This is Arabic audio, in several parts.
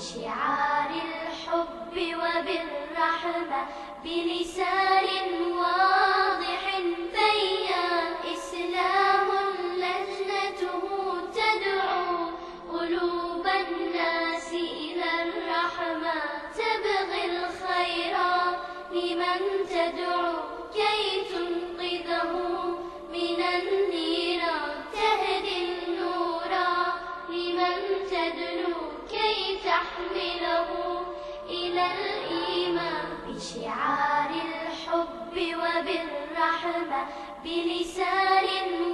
بشعار الحب وبالرحمة بلسان واضح بيان. إسلام لجنته تدعو قلوب الناس إلى الرحمة، تبغي الخير لمن تدعو كي تنقذه من النيران، تهدي النور لمن تدنو كي تحمله إلى الإيمان. بشعار الحب وبالرحمة بلسان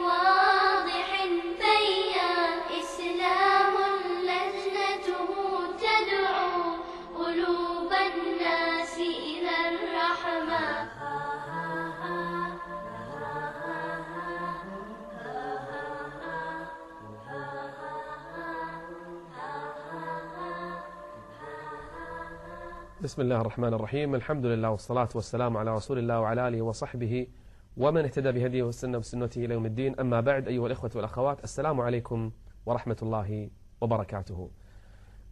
واضح بيان. إسلام لجنته تدعو قلوب الناس إلى الرحمة. بسم الله الرحمن الرحيم. الحمد لله والصلاة والسلام على رسول الله وعلى آله وصحبه ومن اهتدى بهديه واستنى بسنته إلى يوم الدين. أما بعد، أيها الإخوة والأخوات، السلام عليكم ورحمة الله وبركاته.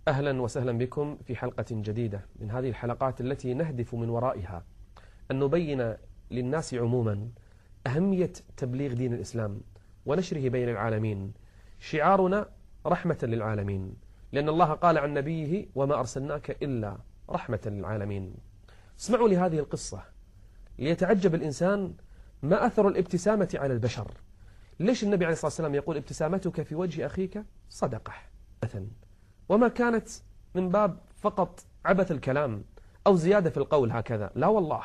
أهلا وسهلا بكم في حلقة جديدة من هذه الحلقات التي نهدف من ورائها أن نبين للناس عموما أهمية تبليغ دين الإسلام ونشره بين العالمين. شعارنا رحمة للعالمين، لأن الله قال عن نبيه: وما أرسلناك إلا رحمة للعالمين. اسمعوا لهذه القصة ليتعجب الإنسان ما أثر الابتسامة على البشر. ليش النبي عليه الصلاة والسلام يقول: ابتسامتك في وجه أخيك صدقة؟ وما كانت من باب فقط عبث الكلام أو زيادة في القول هكذا، لا والله،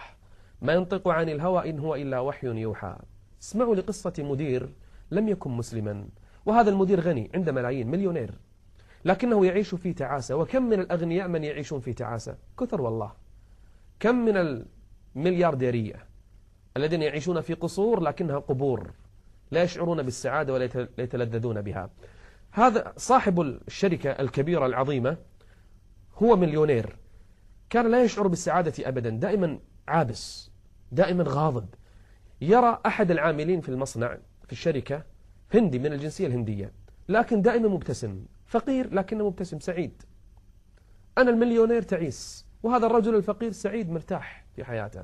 ما ينطق عن الهوى إن هو إلا وحي يوحى. اسمعوا لقصة مدير لم يكن مسلما، وهذا المدير غني، عنده ملايين، مليونير، لكنه يعيش في تعاسة. وكم من الأغنياء من يعيشون في تعاسة؟ كثر والله. كم من المليارديرية الذين يعيشون في قصور لكنها قبور، لا يشعرون بالسعادة ولا يتلذذون بها. هذا صاحب الشركة الكبيرة العظيمة هو مليونير، كان لا يشعر بالسعادة أبدا، دائما عابس، دائما غاضب. يرى أحد العاملين في المصنع في الشركة هندي من الجنسية الهندية، لكن دائما مبتسم، فقير لكنه مبتسم سعيد. أنا المليونير تعيس، وهذا الرجل الفقير سعيد مرتاح في حياته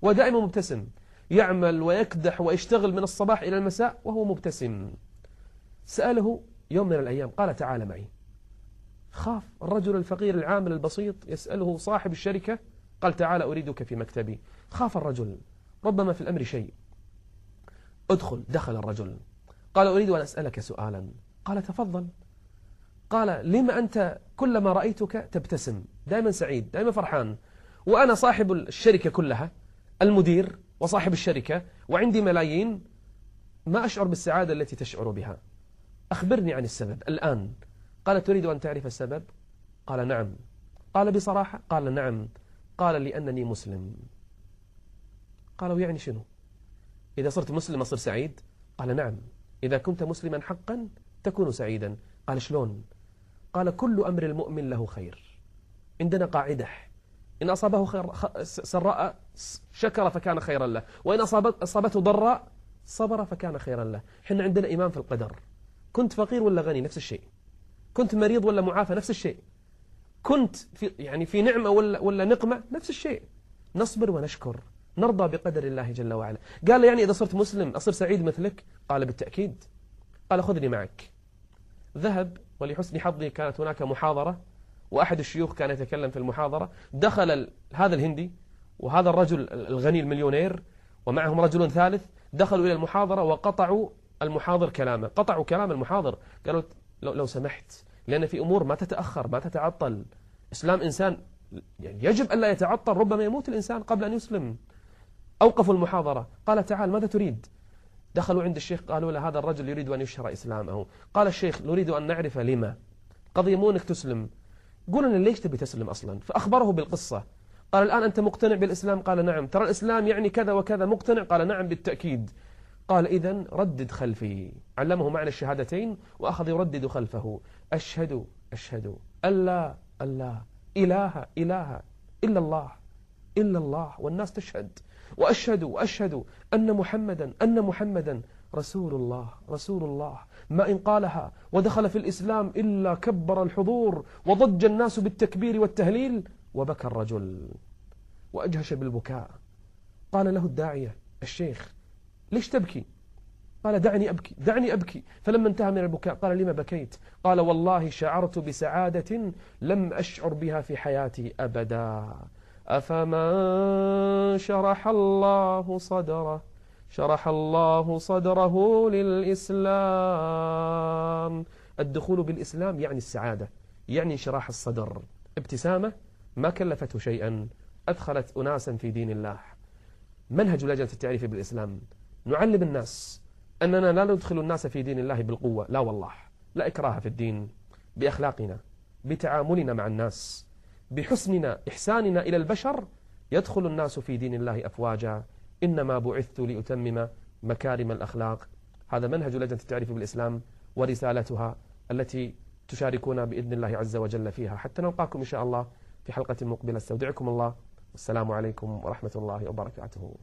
ودائما مبتسم، يعمل ويكدح ويشتغل من الصباح إلى المساء وهو مبتسم. سأله يوم من الأيام، قال: تعال معي. خاف الرجل الفقير العامل البسيط يسأله صاحب الشركة، قال: تعال أريدك في مكتبي. خاف الرجل، ربما في الأمر شيء. ادخل. دخل الرجل، قال: أريد أن أسألك سؤالا. قال: تفضل. قال: لما أنت كلما رأيتك تبتسم، دائما سعيد، دائما فرحان، وأنا صاحب الشركة كلها، المدير وصاحب الشركة، وعندي ملايين، ما أشعر بالسعادة التي تشعر بها. أخبرني عن السبب الآن. قال: تريد أن تعرف السبب؟ قال: نعم. قال: بصراحة؟ قال: نعم. قال: لأنني مسلم. قالوا: يعني شنو؟ إذا صرت مسلم أصير سعيد؟ قال: نعم، إذا كنت مسلما حقا تكون سعيدا. قال: شلون؟ قال: كل أمر المؤمن له خير. عندنا قاعدة: إن أصابه سراء شكر فكان خيرا له، وإن أصابته ضراء صبر فكان خيرا له. حنا عندنا إيمان في القدر. كنت فقير ولا غني نفس الشيء، كنت مريض ولا معافى نفس الشيء، كنت في نعمة ولا نقمة نفس الشيء. نصبر ونشكر، نرضى بقدر الله جل وعلا. قال: يعني إذا صرت مسلم أصير سعيد مثلك؟ قال: بالتأكيد. قال: خذني معك. ذهب، ولحسن حظه كانت هناك محاضرة، وأحد الشيوخ كان يتكلم في المحاضرة. دخل هذا الهندي وهذا الرجل الغني المليونير ومعهم رجل ثالث، دخلوا إلى المحاضرة وقطعوا المحاضر كلامه، قطعوا كلام المحاضر. قالوا: لو سمحت، لأن في أمور ما تتأخر ما تتعطل. إسلام إنسان يعني يجب ألا يتعطل، ربما يموت الإنسان قبل أن يسلم. أوقفوا المحاضرة. قال: تعال، ماذا تريد؟ دخلوا عند الشيخ، قالوا له: هذا الرجل يريد أن يشهر إسلامه. قال الشيخ: نريد أن نعرف لما. قضية مو أنك تسلم، قول لنا ليش تبي تسلم أصلا. فأخبره بالقصة. قال: الآن أنت مقتنع بالإسلام؟ قال: نعم. ترى الإسلام يعني كذا وكذا، مقتنع؟ قال: نعم بالتأكيد. قال: إذن ردد خلفي. علمه معنى الشهادتين وأخذ يردد خلفه: أشهد أن لا إله إلا الله والناس تشهد، وأشهد أن محمدا رسول الله رسول الله، ما إن قالها ودخل في الإسلام إلا كبر الحضور وضج الناس بالتكبير والتهليل، وبكى الرجل وأجهش بالبكاء. قال له الداعية الشيخ: ليش تبكي؟ قال: دعني أبكي دعني أبكي. فلما انتهى من البكاء قال: لما بكيت؟ قال: والله شعرت بسعادة لم أشعر بها في حياتي أبدا. أفمن شرح الله صدره للإسلام. الدخول بالإسلام يعني السعادة، يعني انشراح الصدر. ابتسامة ما كلفته شيئا، أدخلت أناسا في دين الله. منهج لجنة التعريف بالإسلام: نعلم الناس أننا لا ندخل الناس في دين الله بالقوة، لا والله، لا إكراه في الدين، بأخلاقنا، بتعاملنا مع الناس، بحسننا إحساننا إلى البشر يدخل الناس في دين الله أفواجا. إنما بعثت لأتمم مكارم الأخلاق. هذا منهج لجنة التعريف بالإسلام ورسالتها التي تشاركونا بإذن الله عز وجل فيها، حتى نلقاكم إن شاء الله في حلقة مقبلة. استودعكم الله، والسلام عليكم ورحمة الله وبركاته.